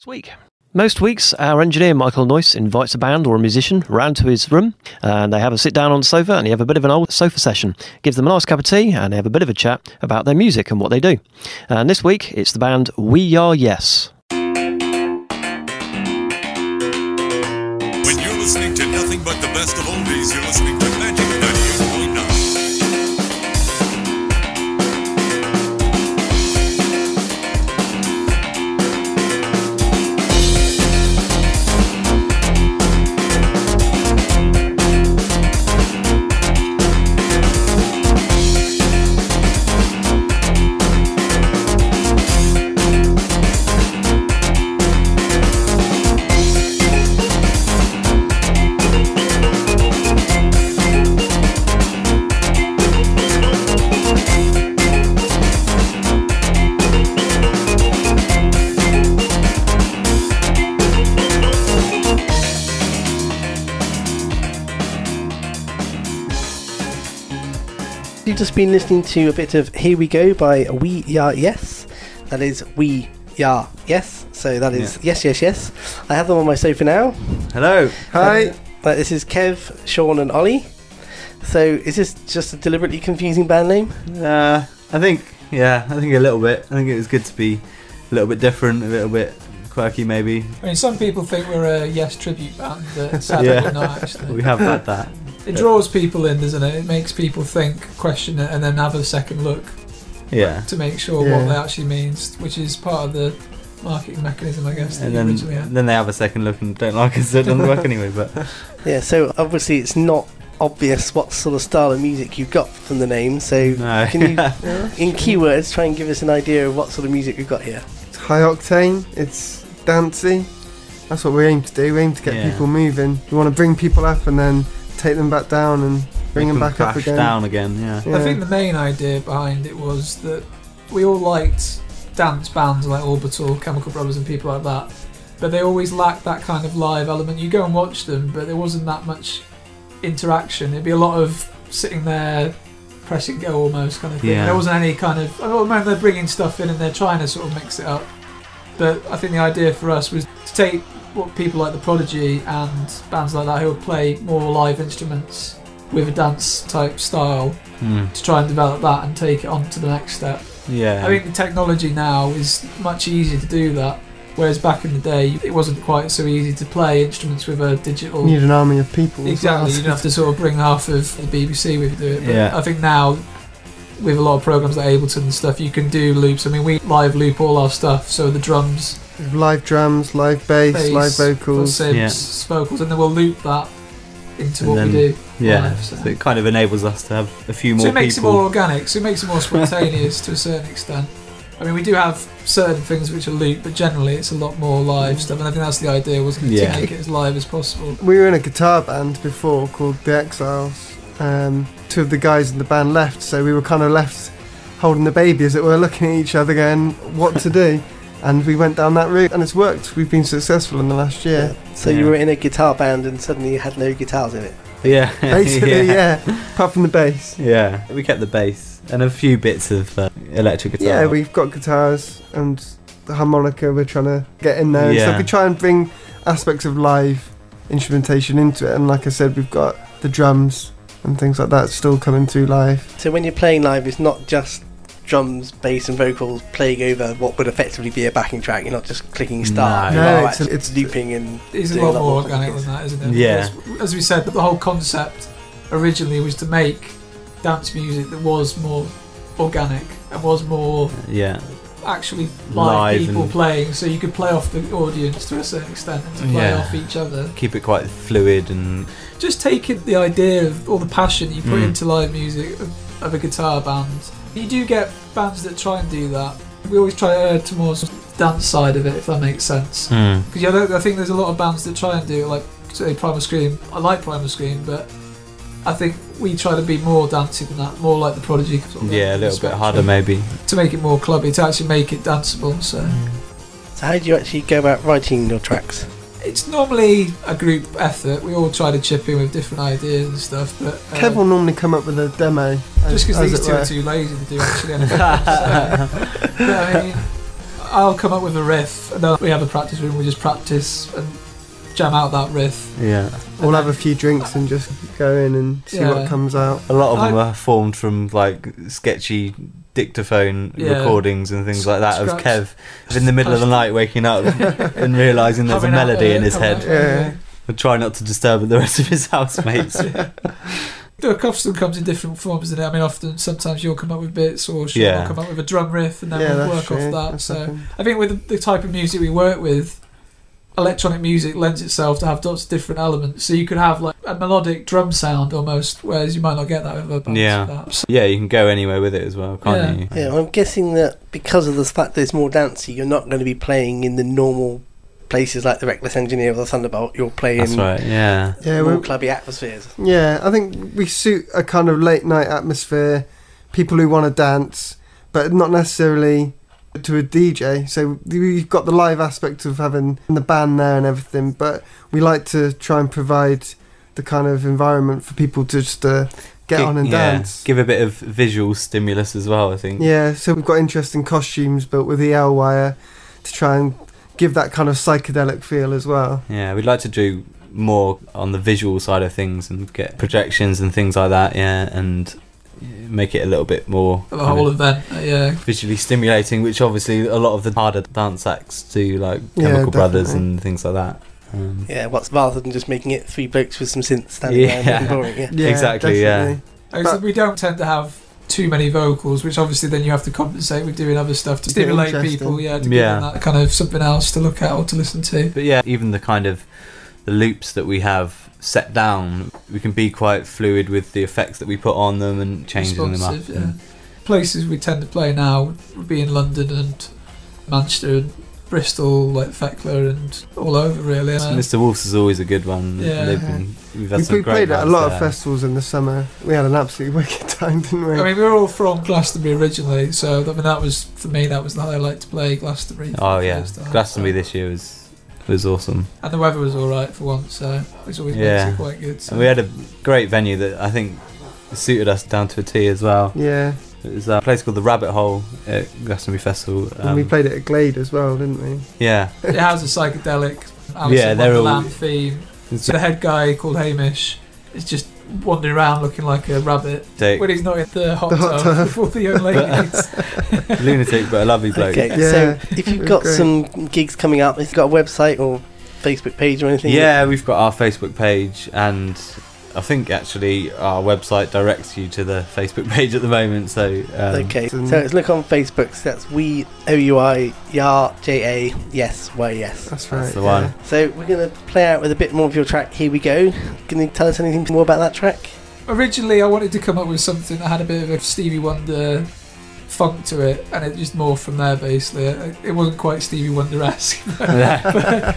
Week. Most weeks, our engineer Michael Noyce invites a band or a musician round to his room, and they have a sit down on the sofa and they have a bit of an old sofa session. Gives them a nice cup of tea and they have a bit of a chat about their music and what they do. And this week, it's the band Oui Ja Yes. When you're listening to nothing but the best of oldies, you're listening to Magic 98.9. You've just been listening to a bit of Here We Go by Oui Ja Yes. That is Oui Ja Yes. So that is Yes, Yes, Yes. I have them on my sofa now. Hello. Hi. This is Kev, Sean and Ollie. So is this just a deliberately confusing band name? I think a little bit. I think it was good to be a little bit different, a little bit quirky maybe. I mean, some people think we're a Yes tribute band, but sadly we're not actually. We have had that. It draws people in, doesn't it? It makes people think, question it, and then have a second look. Yeah. To make sure what that actually means, which is part of the marketing mechanism, I guess. And then they have a second look and don't like us, so it doesn't work anyway. But yeah. So obviously it's not obvious what sort of style of music you've got from the name. So can you, in keywords, try and give us an idea of what sort of music we've got here? It's high octane. It's dancey. That's what we aim to do. We aim to get people moving. We want to bring people up and then take them back down and bring them back up again. Down again, yeah. I think the main idea behind it was that we all liked dance bands like Orbital, Chemical Brothers and people like that, but they always lacked that kind of live element. You go and watch them, but there wasn't that much interaction. It'd be a lot of sitting there, pressing go almost kind of thing. There wasn't any kind of... I remember they're bringing stuff in and they're trying to sort of mix it up, but I think the idea for us was to take what people like the Prodigy and bands like that who would play more live instruments with a dance type style to try and develop that and take it on to the next step. I think the technology now is much easier to do that, whereas back in the day it wasn't quite so easy to play instruments with a digital... You need an army of people. Exactly, you'd have to sort of bring half of the BBC with you to do it, but I think now with a lot of programs like Ableton and stuff, you can do loops. I mean, we live loop all our stuff, so the drums, live drums, live bass, live vocals, synths, vocals, and then we'll loop that into what we do. Live, so it kind of enables us to have a few more people. So it makes it more organic, so it makes it more spontaneous to a certain extent. I mean, we do have certain things which are looped, but generally it's a lot more live stuff, and I think that's the idea, wasn't it, to make it as live as possible. We were in a guitar band before called The Exiles. Two of the guys in the band left, so we were kind of left holding the baby, as it were, looking at each other going, what to do? And we went down that route, and it's worked. We've been successful in the last year. So you were in a guitar band and suddenly you had no guitars in it? Yeah. Basically, apart from the bass. Yeah, we kept the bass and a few bits of electric guitar. Yeah, we've got guitars and the harmonica we're trying to get in there. So we try and bring aspects of live instrumentation into it, and like I said, we've got the drums and things like that still coming through live. So when you're playing live, it's not just drums, bass and vocals playing over what would effectively be a backing track. You're not just clicking start. No, it's looping and... It's a lot more organic than that, isn't it? Yeah. Because, as we said, the whole concept originally was to make dance music that was more organic and was more actually live people playing, so you could play off the audience to a certain extent and to play off each other. Keep it quite fluid and... Just taking the idea of all the passion you put into live music of a guitar band. You do get bands that try and do that. We always try to err towards the dance side of it, if that makes sense. Because I think there's a lot of bands that try and do it, like say Primal Scream. I like Primal Scream, but I think we try to be more dancey than that, more like the Prodigy. Sort of a little bit harder maybe. To make it more clubby, to actually make it danceable. So how do you actually go about writing your tracks? It's normally a group effort. We all try to chip in with different ideas and stuff. But Kev will normally come up with a demo. Just because these two are too lazy to do actually anything. But I mean, I'll come up with a riff, and then we have a practice room. We just practice and jam out that riff. Yeah. We'll have a few drinks and just go in and see what comes out. A lot of them are formed from like sketchy dictaphone recordings and things like that of Kev in the middle of the night waking up and realising there's a melody in his head. And try not to disturb the rest of his housemates. The custom comes in different forms, doesn't it? I mean, often, sometimes you'll come up with bits, or Sean will come up with a drum riff, and then we'll work off that. That's so happened. I think with the type of music we work with, electronic music lends itself to have lots of different elements. So you could have like a melodic drum sound almost, whereas you might not get that with other bands. Yeah, you can go anywhere with it as well, can't you? Yeah, well, I'm guessing that because of the fact that it's more dancey, you're not going to be playing in the normal places like the Reckless Engineer or the Thunderbolt. You're playing more clubby atmospheres. Yeah, I think we suit a kind of late night atmosphere, people who want to dance, but not necessarily to a DJ. So we've got the live aspect of having the band there and everything, but we like to try and provide the kind of environment for people to just get on and dance. Give a bit of visual stimulus as well, I think. Yeah, so we've got interesting costumes built with EL wire to try and give that kind of psychedelic feel as well. Yeah, we'd like to do more on the visual side of things and get projections and things like that, and make it a little bit more the whole event, visually stimulating, which obviously a lot of the harder dance acts do, like Chemical Brothers and things like that. What's rather than just making it three blokes with some synths standing around boring. Exactly. But we don't tend to have too many vocals, which obviously then you have to compensate with doing other stuff to stimulate people, to give them that kind of something else to look at or to listen to. But even the kind of the loops that we have set down, we can be quite fluid with the effects that we put on them and changing them up. Places we tend to play now would be in London and Manchester and Bristol, like Thekla and all over really. Mr. Wolf's is always a good one. We've had some we great played at a lot there. of festivals in the summer. We had an absolutely wicked time, didn't we? I mean, we were all from Glastonbury originally, so I mean, that was, for me, that was the highlight to play Glastonbury. Oh yeah, Glastonbury this year was awesome. And the weather was alright for once, so it's always makes it quite good. So. And we had a great venue that I think suited us down to a T as well. Yeah. It was a place called the Rabbit Hole at Glastonbury Festival. And we played it at Glade as well, didn't we? Yeah. It has a psychedelic Wonderland theme. So the head guy called Hamish is just wandering around looking like a rabbit when he's not in the hot tub before the young ladies. Lunatic, but a lovely bloke. Okay, so if you've got some gigs coming up, if you've got a website or Facebook page or anything? Yeah, we've got our Facebook page, and I think actually our website directs you to the Facebook page at the moment. So so look on Facebook. So that's We OUI Ja Yes Yes. That's right. That's the one. So we're gonna play out with a bit more of your track. Here we go. Can you tell us anything more about that track? Originally, I wanted to come up with something that had a bit of a Stevie Wonder funk to it, and it just morphed from there. Basically, it wasn't quite Stevie Wonder-esque, but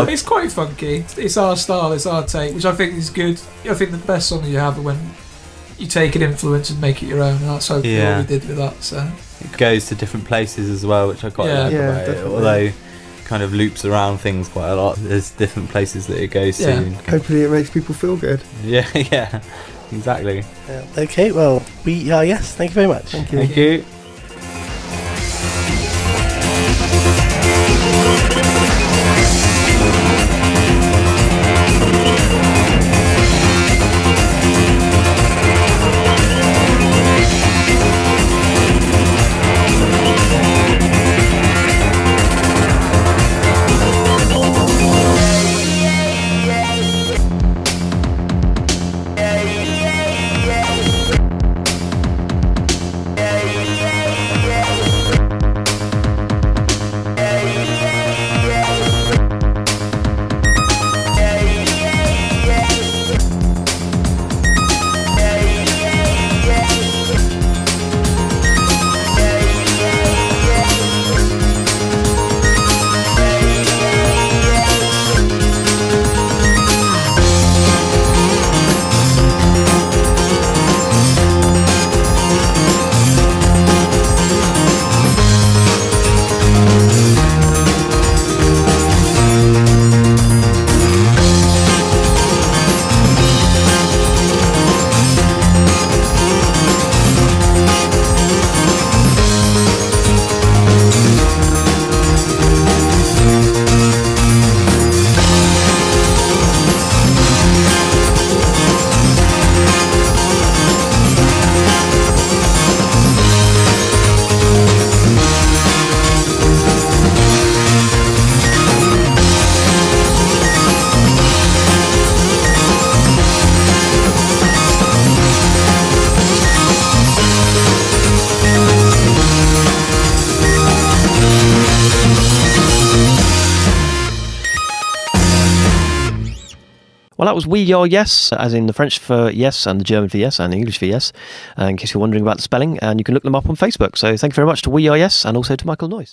it's quite funky. It's our style, it's our take, which I think is good. I think the best songs you have are when you take an influence and make it your own, and that's hopefully what we did with that. So it goes to different places as well, which I quite like about it. Although it kind of loops around things quite a lot. There's different places that it goes to. Hopefully, it makes people feel good. Yeah. Exactly. Okay, well, We Ja Yes. Thank you very much. Thank you. Yeah. Well, that was Oui Ja Yes, as in the French for yes and the German for yes and the English for yes, in case you're wondering about the spelling. And you can look them up on Facebook. So thank you very much to Oui Ja Yes and also to Michael Noyce.